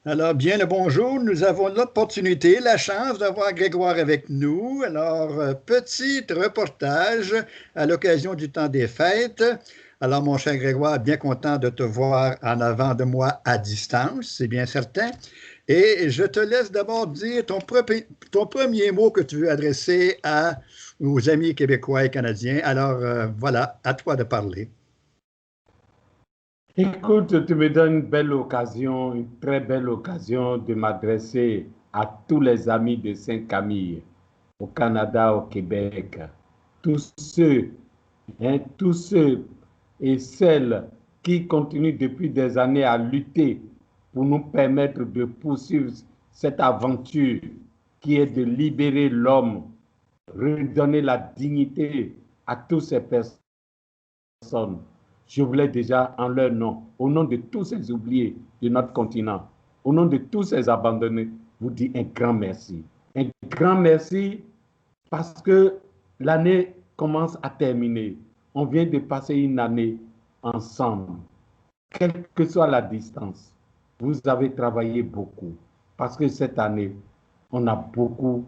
Alors, bien le bonjour. Nous avons l'opportunité, la chance d'avoir Grégoire avec nous. Alors, petit reportage à l'occasion du temps des fêtes. Alors, mon cher Grégoire, bien content de te voir en avant de moi à distance, c'est bien certain. Et je te laisse d'abord dire ton premier mot que tu veux adresser à nos amis québécois et canadiens. Alors, voilà, à toi de parler. Écoute, tu me donnes une belle occasion, une très belle occasion de m'adresser à tous les amis de Saint-Camille, au Canada, au Québec, tous ceux, tous ceux et celles qui continuent depuis des années à lutter pour nous permettre de poursuivre cette aventure qui est de libérer l'homme, redonner la dignité à toutes ces personnes. Je voulais déjà, en leur nom, au nom de tous ces oubliés de notre continent, au nom de tous ces abandonnés, vous dire un grand merci. Un grand merci parce que l'année commence à terminer. On vient de passer une année ensemble, quelle que soit la distance. Vous avez travaillé beaucoup parce que cette année, on a beaucoup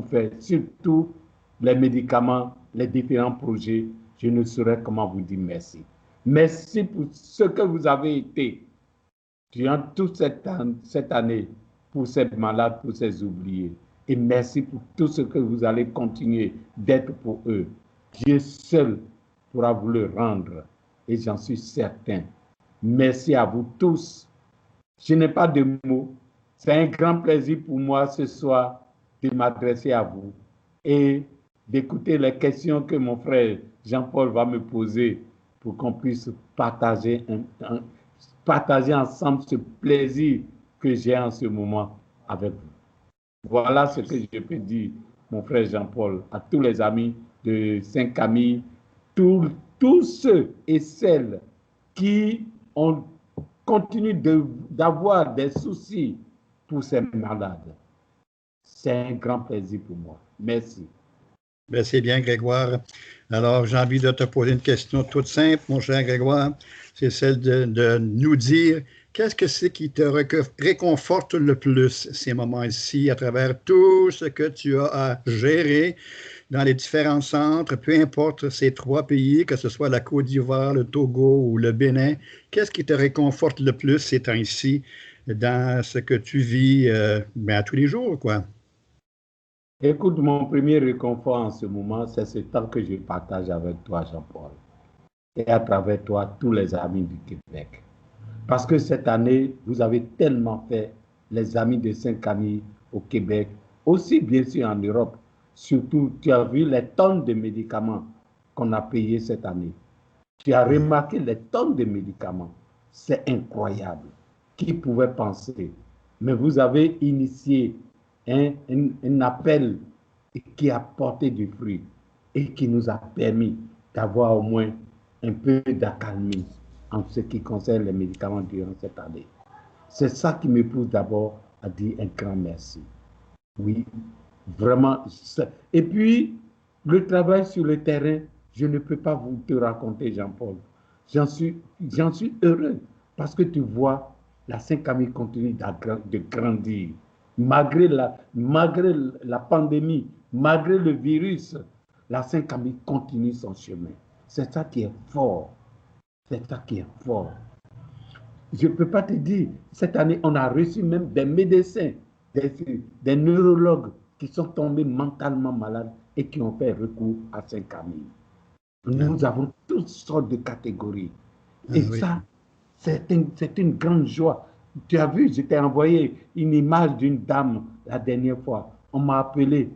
fait, surtout les médicaments, les différents projets. Je ne saurais comment vous dire merci. Merci pour ce que vous avez été durant toute cette année pour ces malades, pour ces oubliés. Et merci pour tout ce que vous allez continuer d'être pour eux. Dieu seul pourra vous le rendre. Et j'en suis certain. Merci à vous tous. Je n'ai pas de mots. C'est un grand plaisir pour moi ce soir de m'adresser à vous et d'écouter les questions que mon frère Jean-Paul va me poser pour qu'on puisse partager ensemble ce plaisir que j'ai en ce moment avec vous. Voilà ce que je peux dire, mon frère Jean-Paul, à tous les amis de Saint-Camille, tous ceux et celles qui ont continue d'avoir des soucis pour ces malades. C'est un grand plaisir pour moi. Merci. Ben, c'est bien, Grégoire. Alors, j'ai envie de te poser une question toute simple, mon cher Grégoire. C'est celle de nous dire qu'est-ce que c'est qui te réconforte le plus ces moments-ci à travers tout ce que tu as à gérer dans les différents centres, peu importe ces trois pays, que ce soit la Côte d'Ivoire, le Togo ou le Bénin. Qu'est-ce qui te réconforte le plus ces temps-ci dans ce que tu vis ben, à tous les jours, quoi? Écoute, mon premier réconfort en ce moment, c'est ce temps que je partage avec toi, Jean-Paul, et à travers toi, tous les amis du Québec. Parce que cette année, vous avez tellement fait, les amis de Saint-Camille au Québec, aussi bien sûr en Europe. Surtout, tu as vu les tonnes de médicaments qu'on a payés cette année. Tu as remarqué les tonnes de médicaments. C'est incroyable. Qui pouvait penser? Mais vous avez initié un appel qui a porté du fruit et qui nous a permis d'avoir au moins un peu d'accalmie en ce qui concerne les médicaments durant cette année. C'est ça qui me pousse d'abord à dire un grand merci. Oui, vraiment. Et puis, le travail sur le terrain, je ne peux pas vous te raconter, Jean-Paul. J'en suis heureux parce que tu vois, la Saint-Camille continue de grandir. Malgré la pandémie, malgré le virus, la Saint-Camille continue son chemin. C'est ça qui est fort. C'est ça qui est fort. Je ne peux pas te dire, cette année, on a reçu même des médecins, des neurologues qui sont tombés mentalement malades et qui ont fait recours à Saint-Camille. Nous avons toutes sortes de catégories. Et Oui. ça, c'est une grande joie. Tu as vu, je t'ai envoyé une image d'une dame la dernière fois. On m'a appelé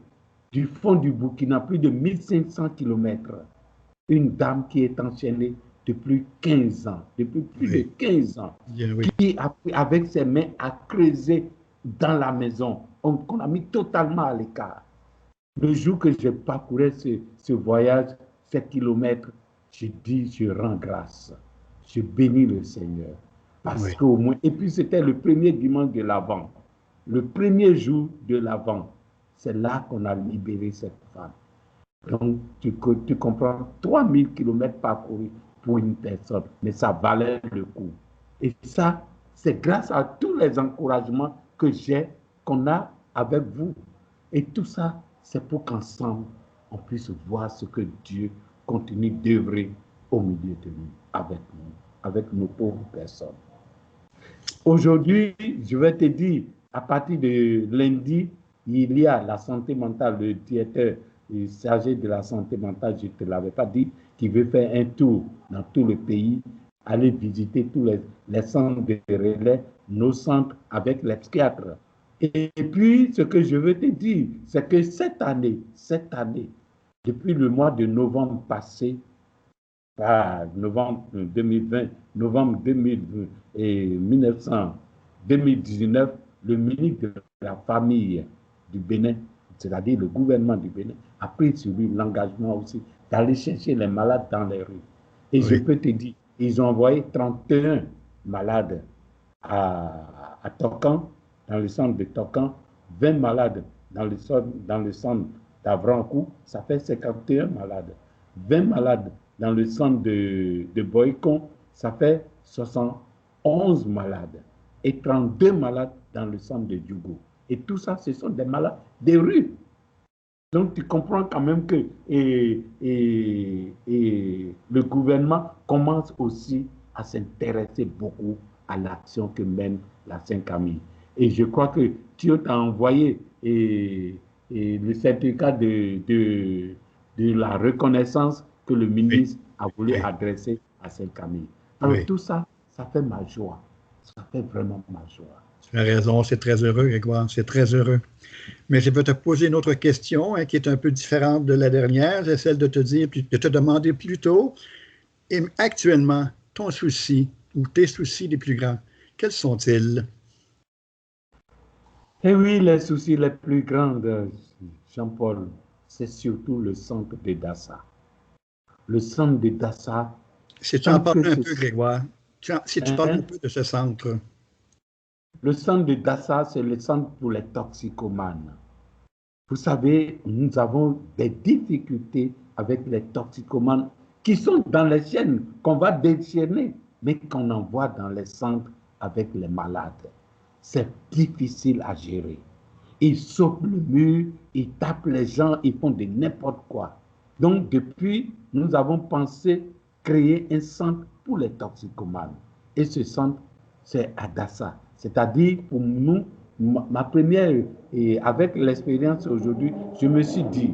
du fond du Burkina, plus de 1500 kilomètres. Une dame qui est enchaînée depuis 15 ans, depuis plus de 15 ans, Oui. qui, avec ses mains, a creusé dans la maison, qu'on a mis totalement à l'écart. Le jour que je parcourais ce voyage, ces kilomètres, je dis, je rends grâce. Je bénis le Seigneur. Parce Oui. qu'au moins, et puis c'était le premier dimanche de l'Avent. Le premier jour de l'Avent, c'est là qu'on a libéré cette femme. Donc, tu comprends, 3000 kilomètres parcourus pour une personne, mais ça valait le coup. Et ça, c'est grâce à tous les encouragements que j'ai, qu'on a avec vous. Et tout ça, c'est pour qu'ensemble, on puisse voir ce que Dieu continue d'œuvrer au milieu de nous, avec nos pauvres personnes. Aujourd'hui, je vais te dire, à partir de lundi, il y a la santé mentale, le directeur chargé de la santé mentale, je ne te l'avais pas dit, qui veut faire un tour dans tout le pays, aller visiter tous les centres de relais, nos centres avec les psychiatres. Et puis, ce que je veux te dire, c'est que cette année, depuis le mois de novembre passé, novembre 2020, novembre 2020 et 2019, le ministre de la Famille du Bénin, c'est-à-dire le gouvernement du Bénin, a pris sur lui l'engagement aussi d'aller chercher les malades dans les rues. Et je peux te dire, ils ont envoyé 31 malades à Tokan, dans le centre de Tokan, 20 malades dans le centre d'Avrancourt, ça fait 51 malades. 20 malades dans le centre de Boycon, ça fait 71 malades. Et 32 malades dans le centre de Djougou. Et tout ça, ce sont des malades des rues. Donc, tu comprends quand même que le gouvernement commence aussi à s'intéresser beaucoup à l'action que mène la Saint-Camille. Et je crois que tu as envoyé le certificat de la reconnaissance que le ministre a voulu adresser à Saint-Camille. Alors tout ça, ça fait ma joie. Ça fait vraiment ma joie. Tu as raison, c'est très heureux, Grégoire, c'est très heureux. Mais je vais te poser une autre question qui est un peu différente de la dernière. C'est celle de te demander plutôt, et actuellement, ton souci ou tes soucis les plus grands, quels sont-ils? Eh oui, les soucis les plus grands de Jean-Paul, c'est surtout le centre de Dassa. Le centre de Dassa. Si tu en parles un peu, Grégoire, si tu parles un peu de ce centre. Le centre de Dassa, c'est le centre pour les toxicomanes. Vous savez, nous avons des difficultés avec les toxicomanes qui sont dans les chaînes qu'on va déchaîner, mais qu'on envoie dans les centres avec les malades. C'est difficile à gérer. Ils sautent le mur, ils tapent les gens, ils font de n'importe quoi. Donc, depuis, nous avons pensé créer un centre pour les toxicomanes. Et ce centre, c'est à Dassa. C'est-à-dire, pour nous, ma première, et avec l'expérience aujourd'hui, je me suis dit,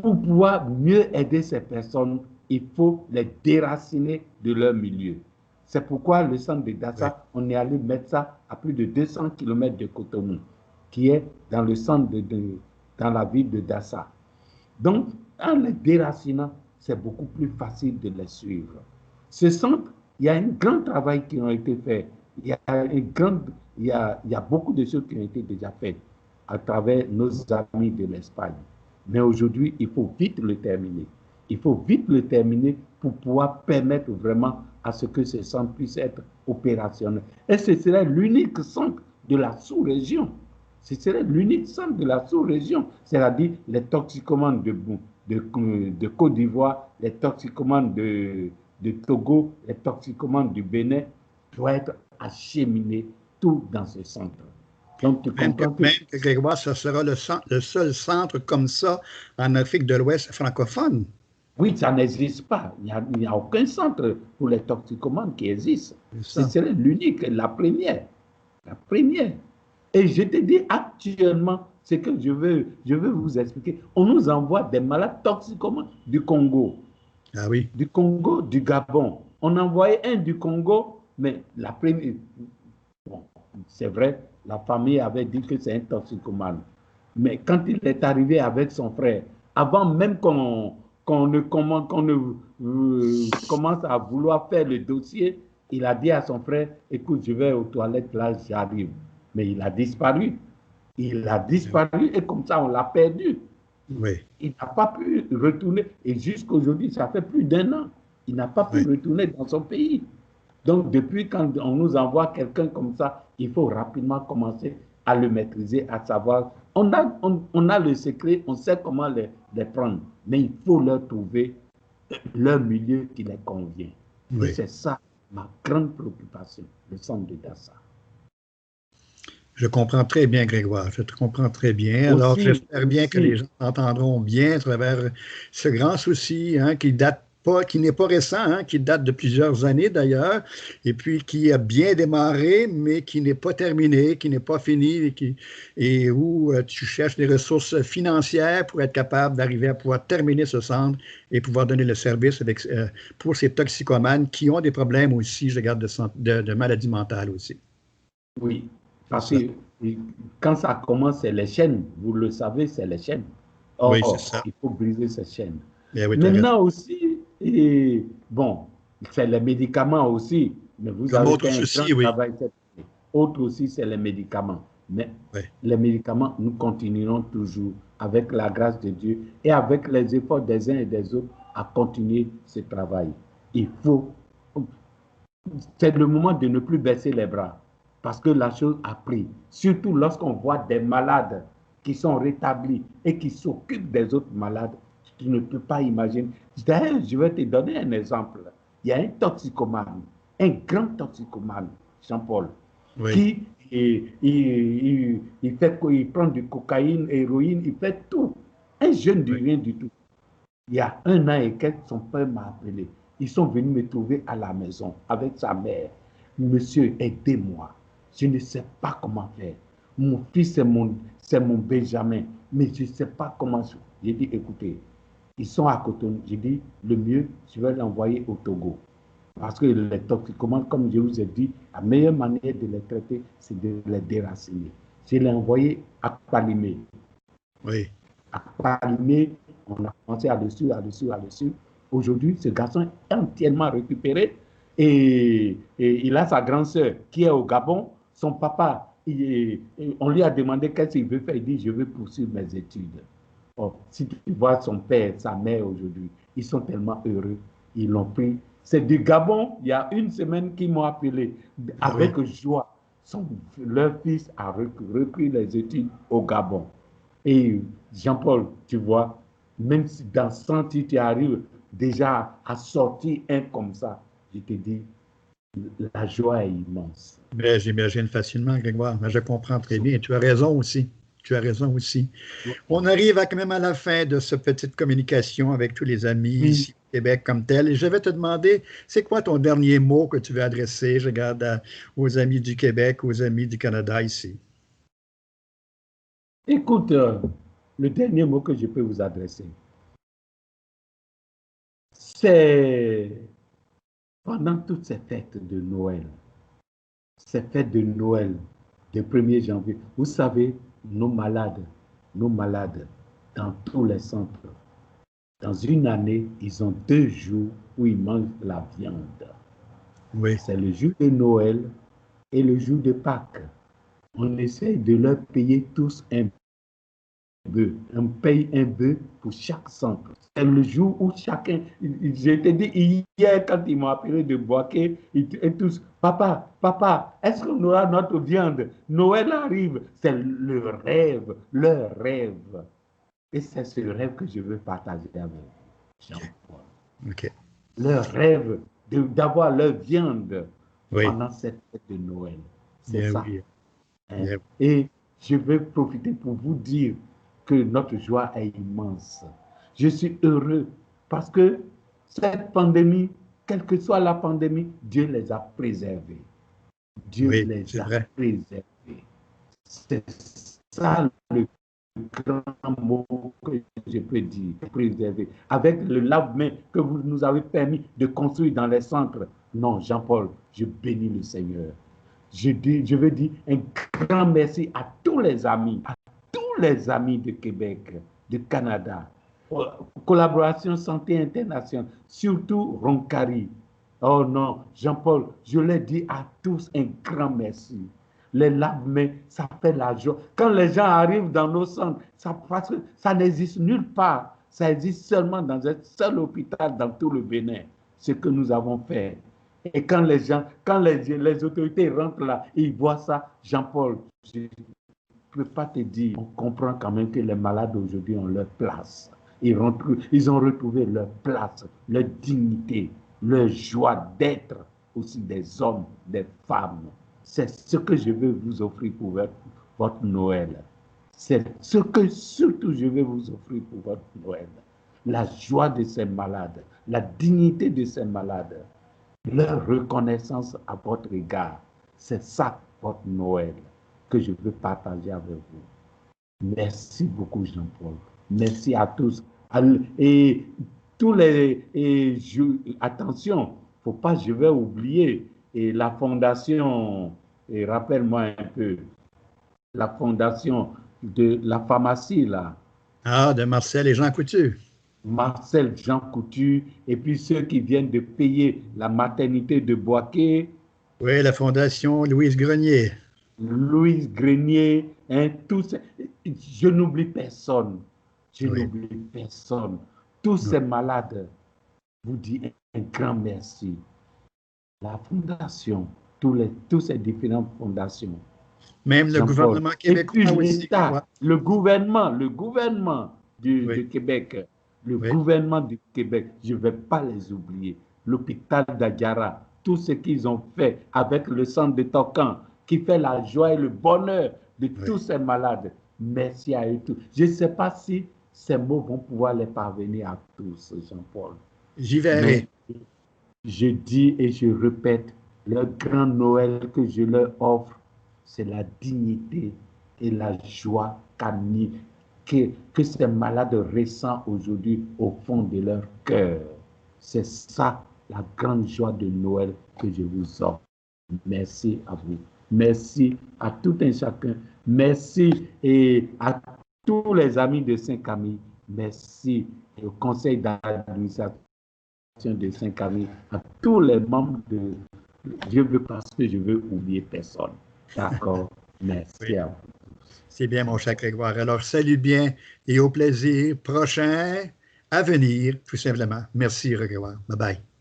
pour pouvoir mieux aider ces personnes, il faut les déraciner de leur milieu. C'est pourquoi le centre de Dassa, on est allé mettre ça à plus de 200 km de Cotonou, qui est dans le centre dans la ville de Dassa. Donc, en les déracinant, c'est beaucoup plus facile de les suivre. Ce centre, il y a un grand travail qui a été fait. Il y a beaucoup de choses qui ont été déjà faites à travers nos amis de l'Espagne. Mais aujourd'hui, il faut vite le terminer. Il faut vite le terminer pour pouvoir permettre vraiment à ce que ce centre puisse être opérationnel. Et ce serait l'unique centre de la sous-région. Ce serait l'unique centre de la sous-région, c'est-à-dire les toxicomanes de Côte d'Ivoire, les toxicomanes de Togo, les toxicomanes du Bénin doivent être acheminés tout dans ce centre. Donc, tu comprends même que Grégoire, ce sera le seul centre comme ça en Afrique de l'Ouest francophone. Oui, ça n'existe pas. Il n'y a aucun centre pour les toxicomanes qui existe. Ce serait l'unique, la première. La première. Et je te dis actuellement, ce que je veux vous expliquer. On nous envoie des malades toxicomanes du Congo. Ah oui. Du Congo, du Gabon. On envoyait un du Congo, mais la première. Bon, c'est vrai, la famille avait dit que c'est un toxicomane. Mais quand il est arrivé avec son frère, avant même qu'on commence à vouloir faire le dossier, il a dit à son frère, écoute, je vais aux toilettes, là, j'arrive. Mais il a disparu. Il a disparu et comme ça, on l'a perdu. Oui. Il n'a pas pu retourner. Et jusqu'aujourd'hui, ça fait plus d'1 an. Il n'a pas pu retourner dans son pays. Donc, depuis quand on nous envoie quelqu'un comme ça, il faut rapidement commencer à le maîtriser, à savoir, on a le secret, on sait comment les prendre, mais il faut leur trouver leur milieu qui les convient. Oui. Et c'est ça ma grande préoccupation, le centre de Dassa. Je comprends très bien, Grégoire. Je te comprends très bien. Alors, j'espère bien que les gens entendront bien à travers ce grand souci qui date pas, qui n'est pas récent, qui date de plusieurs années d'ailleurs, et puis qui a bien démarré, mais qui n'est pas terminé, qui n'est pas fini, et où tu cherches des ressources financières pour être capable d'arriver à pouvoir terminer ce centre et pouvoir donner le service pour ces toxicomanes qui ont des problèmes aussi, je regarde, de maladies mentales aussi. Oui. Parce que quand ça commence, c'est les chaînes. Vous le savez, c'est les chaînes. Or, oui, c'est ça. Il faut briser ces chaînes. Oui, maintenant aussi, bon, c'est les médicaments aussi. Mais vous comme avez autre fait un souci, grand oui. travail. Autre aussi, c'est les médicaments. Mais oui. les médicaments, nous continuerons toujours, avec la grâce de Dieu et avec les efforts des uns et des autres, à continuer ce travail. Il faut. C'est le moment de ne plus baisser les bras. Parce que la chose a pris. Surtout lorsqu'on voit des malades qui sont rétablis et qui s'occupent des autres malades, tu ne peux pas imaginer. D'ailleurs, je vais te donner un exemple. Il y a un toxicomane, un grand toxicomane, Jean-Paul, qui il prend du cocaïne, héroïne, il fait tout. Un jeune du rien du tout. Il y a 1 an et quelques, son père m'a appelé. Ils sont venus me trouver à la maison avec sa mère. Monsieur, aidez-moi. Je ne sais pas comment faire. Mon fils, c'est mon Benjamin. Mais je ne sais pas comment. J'ai dit, écoutez, ils sont à Cotonou. J'ai dit, le mieux, je vais l'envoyer au Togo. Parce que les toxicomanes, comme je vous ai dit, la meilleure manière de les traiter, c'est de les déraciner. Je l'ai envoyé à Palimé. Oui. À Palimé, on a pensé à-dessus. Aujourd'hui, ce garçon est entièrement récupéré et il a sa grande sœur qui est au Gabon. Son papa, on lui a demandé qu'est-ce qu'il veut faire. Il dit, je veux poursuivre mes études. Oh, si tu vois son père, sa mère aujourd'hui, ils sont tellement heureux. Ils l'ont pris. C'est du Gabon, il y a 1 semaine qu'ils m'ont appelé avec joie. Leur fils a repris les études au Gabon. Et Jean-Paul, tu vois, même si dans 100 ans, tu arrives déjà à sortir un comme ça, je te dis, la joie est immense. Ben, j'imagine facilement, Grégoire. Mais je comprends très bien. Tu as raison aussi. Tu as raison aussi. On arrive quand même à la fin de cette petite communication avec tous les amis ici au Québec comme tel. Et je vais te demander, c'est quoi ton dernier mot que tu veux adresser, je regarde, aux amis du Québec, aux amis du Canada ici? Écoute, le dernier mot que je peux vous adresser, c'est pendant toutes ces fêtes de Noël, ces fêtes de Noël, du 1er janvier, vous savez, nos malades, dans tous les centres, dans une année, ils ont 2 jours où ils mangent la viande. Oui. C'est le jour de Noël et le jour de Pâques. On essaie de leur payer tous un bœuf. On paye un bœuf pour chaque centre. C'est le jour où chacun, je t'ai dit hier quand ils m'ont appelé de Boaké, et tous, papa, est-ce qu'on aura notre viande? Noël arrive. C'est leur rêve. Et c'est ce rêve que je veux partager avec Jean-Paul. Okay. Leur rêve d'avoir leur viande pendant cette fête de Noël. C'est ça. Oui. Hein? Et je vais profiter pour vous dire que notre joie est immense. Je suis heureux parce que cette pandémie, quelle que soit la pandémie, Dieu les a préservés. Dieu les a préservés. C'est ça le grand mot que je peux dire, préserver. Avec le lave-main que vous nous avez permis de construire dans les centres. Non, Jean-Paul, je bénis le Seigneur. Je veux dire un grand merci à tous les amis de Québec, du Canada. Collaboration Santé Internationale, surtout Roncari. Oh non, Jean-Paul, je l'ai dit à tous un grand merci. Les lave-mains, ça fait la joie. Quand les gens arrivent dans nos centres, parce que ça n'existe nulle part. Ça existe seulement dans un seul hôpital dans tout le Bénin. Ce que nous avons fait. Et quand les autorités rentrent là, ils voient ça, Jean-Paul, je ne peux pas te dire, on comprend quand même que les malades aujourd'hui ont leur place. Ils ont retrouvé leur place, leur dignité, leur joie d'être aussi des hommes, des femmes. C'est ce que je veux vous offrir pour votre Noël. C'est ce que surtout je veux vous offrir pour votre Noël. La joie de ces malades, la dignité de ces malades, leur reconnaissance à votre égard. C'est ça, votre Noël, que je veux partager avec vous. Merci beaucoup, Jean-Paul. Merci à tous. Et tous les... attention, il ne faut pas, je vais oublier, et la fondation, et rappelle-moi un peu, la fondation de la pharmacie, là. Ah, de Marcel et Jean Coutu. Marcel Jean Coutu, et puis ceux qui viennent de payer la maternité de Boaké. Oui, la fondation Louise Grenier. Louise Grenier, hein, tous, je n'oublie personne. Je n'oublie personne. Tous ces malades, vous dis un grand merci. La fondation, tous ces différentes fondations. Même le gouvernement québécois aussi. Le gouvernement du Québec, le gouvernement du Québec, je ne vais pas les oublier. L'hôpital d'Adiara, tout ce qu'ils ont fait avec le centre de Tocan, qui fait la joie et le bonheur de tous ces malades. Merci à eux tous. Je ne sais pas si ces mots vont pouvoir les parvenir à tous, Jean-Paul. J'y verrai. Je dis et je répète, le grand Noël que je leur offre, c'est la dignité et la joie que ces malades ressentent aujourd'hui au fond de leur cœur. C'est ça la grande joie de Noël que je vous offre. Merci à vous. Merci à tout un chacun. Merci et à tous les amis de Saint-Camille. Merci au conseil d'administration de Saint-Camille, à tous les membres de... Je veux parce que je veux oublier personne. D'accord? Merci à vous. C'est bien, mon cher Grégoire. Alors, salut bien et au plaisir prochain à venir, tout simplement. Merci, Grégoire. Bye-bye.